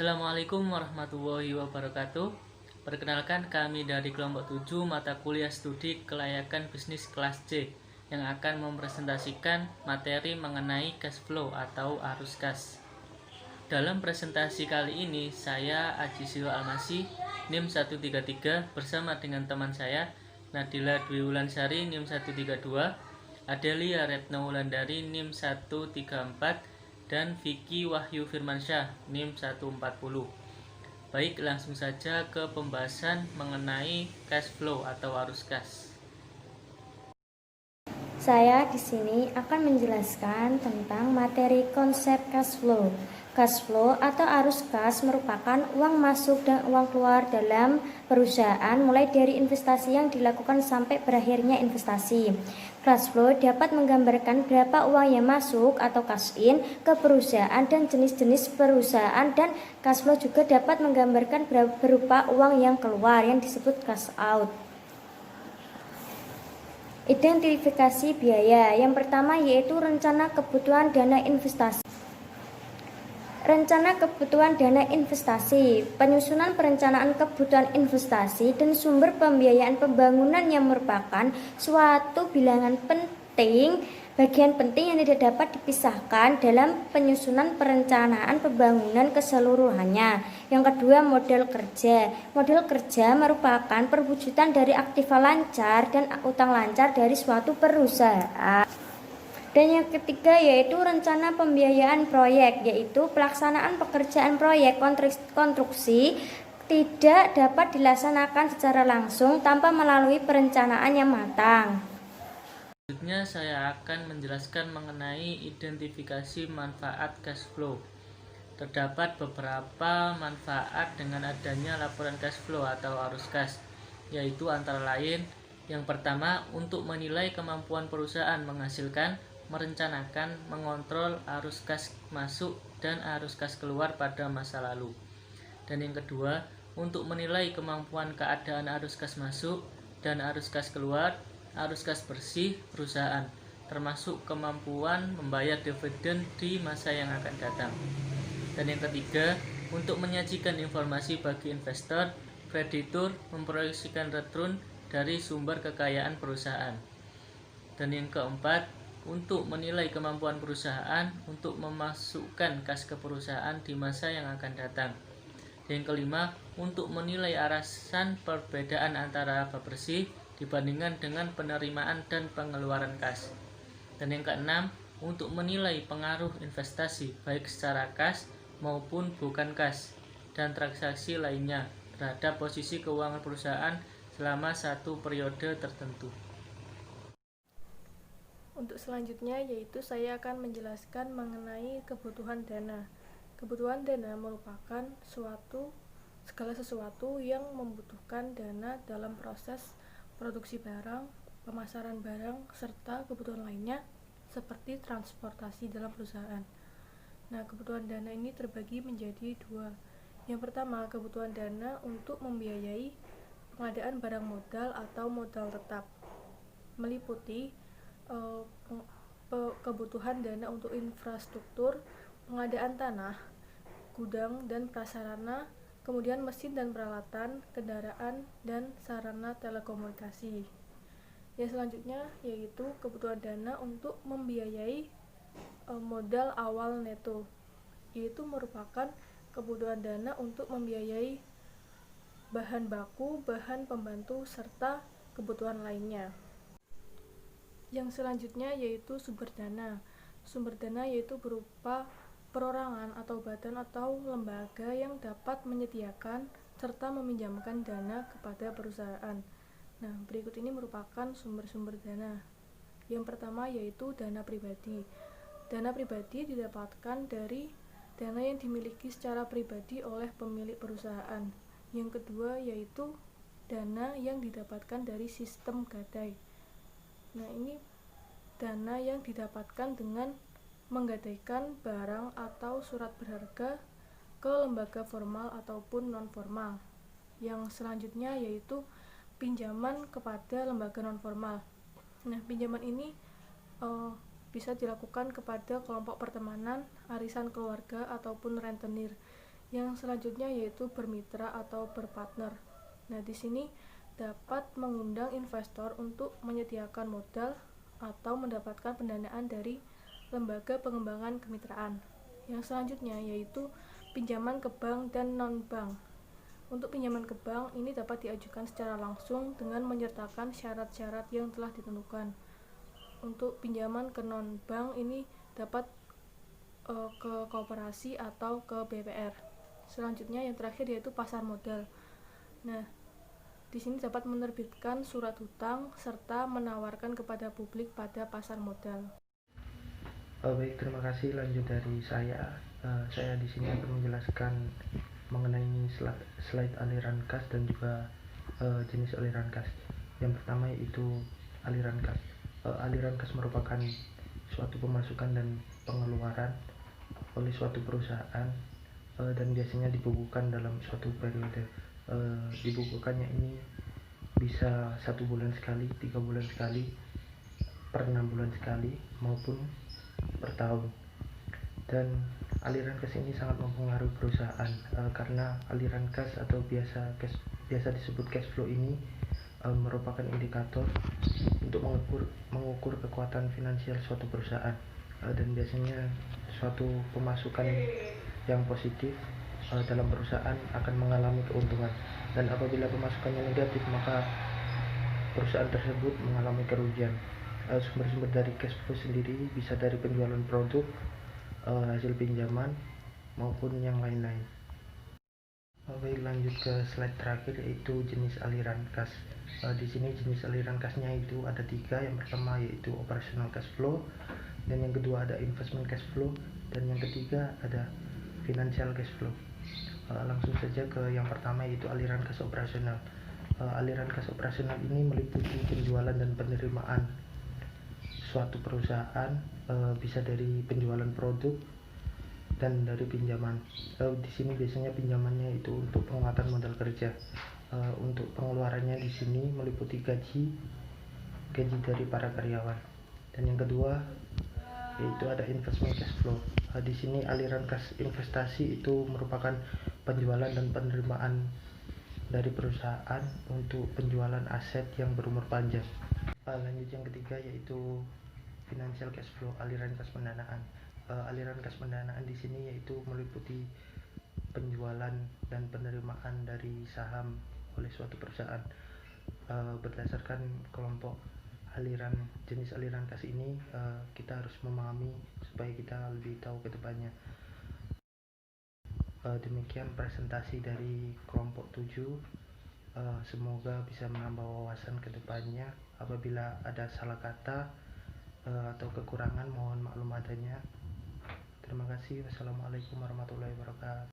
Assalamualaikum warahmatullahi wabarakatuh. Perkenalkan, kami dari kelompok 7 mata kuliah studi kelayakan bisnis kelas C yang akan mempresentasikan materi mengenai cash flow atau arus kas. Dalam presentasi kali ini, saya Aji Silwa Almasih, NIM 133 bersama dengan teman saya Nadila Dwi Wulansari NIM 132, Adelia Retno Wulandari NIM 134, dan Vicky Wahyu Firmansyah NIM 140. Baik, langsung saja ke pembahasan mengenai cash flow atau arus kas. Saya di sini akan menjelaskan tentang materi konsep cash flow. Cash flow atau arus kas merupakan uang masuk dan uang keluar dalam perusahaan mulai dari investasi yang dilakukan sampai berakhirnya investasi. Cash flow dapat menggambarkan berapa uang yang masuk atau cash in ke perusahaan dan jenis-jenis perusahaan, dan cash flow juga dapat menggambarkan berupa uang yang keluar yang disebut cash out. Identifikasi biaya. Yang pertama yaitu rencana kebutuhan dana investasi. Rencana kebutuhan dana investasi, penyusunan perencanaan kebutuhan investasi dan sumber pembiayaan pembangunan yang merupakan suatu bagian penting yang tidak dapat dipisahkan dalam penyusunan perencanaan pembangunan keseluruhannya. Yang kedua, model kerja. Model kerja merupakan perwujudan dari aktiva lancar dan utang lancar dari suatu perusahaan. Dan yang ketiga yaitu rencana pembiayaan proyek, yaitu pelaksanaan pekerjaan proyek konstruksi tidak dapat dilaksanakan secara langsung tanpa melalui perencanaan yang matang. Selanjutnya saya akan menjelaskan mengenai identifikasi manfaat cash flow. Terdapat beberapa manfaat dengan adanya laporan cash flow atau arus kas, yaitu antara lain: yang pertama, untuk menilai kemampuan perusahaan menghasilkan, merencanakan, mengontrol arus kas masuk dan arus kas keluar pada masa lalu. Dan yang kedua, untuk menilai kemampuan keadaan arus kas masuk dan arus kas keluar, arus kas bersih perusahaan, termasuk kemampuan membayar dividen di masa yang akan datang. Dan yang ketiga, untuk menyajikan informasi bagi investor, kreditur, memproyeksikan return dari sumber kekayaan perusahaan. Dan yang keempat, untuk menilai kemampuan perusahaan untuk memasukkan kas ke perusahaan di masa yang akan datang. Dan yang kelima, untuk menilai arahan perbedaan antara laba bersih dibandingkan dengan penerimaan dan pengeluaran kas. Dan yang keenam, untuk menilai pengaruh investasi baik secara kas maupun bukan kas dan transaksi lainnya terhadap posisi keuangan perusahaan selama satu periode tertentu. Untuk selanjutnya yaitu saya akan menjelaskan mengenai kebutuhan dana. Kebutuhan dana merupakan segala sesuatu yang membutuhkan dana dalam proses produksi barang, pemasaran barang, serta kebutuhan lainnya seperti transportasi dalam perusahaan. Nah, kebutuhan dana ini terbagi menjadi dua. Yang pertama, kebutuhan dana untuk membiayai pengadaan barang modal atau modal tetap, meliputi kebutuhan dana untuk infrastruktur, pengadaan tanah, gudang dan prasarana, kemudian mesin dan peralatan, kendaraan, dan sarana telekomunikasi. Yang selanjutnya yaitu kebutuhan dana untuk membiayai modal awal neto, yaitu merupakan kebutuhan dana untuk membiayai bahan baku, bahan pembantu, serta kebutuhan lainnya. Yang selanjutnya yaitu sumber dana. Sumber dana yaitu berupa perorangan atau badan atau lembaga yang dapat menyediakan serta meminjamkan dana kepada perusahaan. Nah, berikut ini merupakan sumber-sumber dana. Yang pertama yaitu dana pribadi. Dana pribadi didapatkan dari dana yang dimiliki secara pribadi oleh pemilik perusahaan. Yang kedua yaitu dana yang didapatkan dari sistem gadai. Nah, ini dana yang didapatkan dengan menggadaikan barang atau surat berharga ke lembaga formal ataupun non-formal. Yang selanjutnya yaitu pinjaman kepada lembaga non-formal. Nah, pinjaman ini bisa dilakukan kepada kelompok pertemanan, arisan keluarga, ataupun rentenir. Yang selanjutnya yaitu bermitra atau berpartner. Nah, di sini dapat mengundang investor untuk menyediakan modal atau mendapatkan pendanaan dari lembaga pengembangan kemitraan. Yang selanjutnya yaitu pinjaman ke bank dan non-bank. Untuk pinjaman ke bank ini dapat diajukan secara langsung dengan menyertakan syarat-syarat yang telah ditentukan. Untuk pinjaman ke non-bank ini dapat ke koperasi atau ke BPR. Selanjutnya yang terakhir yaitu pasar modal. Nah, di sini dapat menerbitkan surat hutang serta menawarkan kepada publik pada pasar modal. Baik, terima kasih. Lanjut dari saya. Saya di sini akan menjelaskan mengenai slide aliran kas dan juga jenis aliran kas. Yang pertama yaitu aliran kas. Aliran kas merupakan suatu pemasukan dan pengeluaran oleh suatu perusahaan dan biasanya dibukukan dalam suatu periode. Dibukukannya ini bisa 1 bulan sekali, 3 bulan sekali, per 6 bulan sekali, maupun per tahun. Dan aliran kas ini sangat mempengaruhi perusahaan karena aliran kas atau biasa disebut cash flow ini merupakan indikator untuk mengukur kekuatan finansial suatu perusahaan dan biasanya suatu pemasukan yang positif dalam perusahaan akan mengalami keuntungan, dan apabila pemasukannya negatif maka perusahaan tersebut mengalami kerugian. Sumber-sumber dari cash flow sendiri bisa dari penjualan produk, hasil pinjaman, maupun yang lain-lain. Baik, lanjut ke slide terakhir yaitu jenis aliran kas. Di sini jenis aliran kasnya itu ada 3. Yang pertama yaitu operational cash flow, dan yang kedua ada investment cash flow, dan yang ketiga ada financial cash flow. Langsung saja ke yang pertama yaitu aliran kas operasional. Aliran kas operasional ini meliputi penjualan dan penerimaan suatu perusahaan, bisa dari penjualan produk dan dari pinjaman. Di sini biasanya pinjamannya itu untuk penguatan modal kerja. Untuk pengeluarannya di sini meliputi gaji dari para karyawan. Dan yang kedua yaitu ada investment cash flow. Di sini aliran kas investasi itu merupakan penjualan dan penerimaan dari perusahaan untuk penjualan aset yang berumur panjang. Lanjut yang ketiga yaitu financial cash flow, aliran kas pendanaan. Aliran kas pendanaan di sini yaitu meliputi penjualan dan penerimaan dari saham oleh suatu perusahaan. Berdasarkan kelompok jenis aliran kas ini, kita harus memahami supaya kita lebih tahu ke depannya. Demikian presentasi dari kelompok 7. Semoga bisa menambah wawasan ke depannya. Apabila ada salah kata atau kekurangan, mohon maklum adanya. Terima kasih. Wassalamualaikum warahmatullahi wabarakatuh.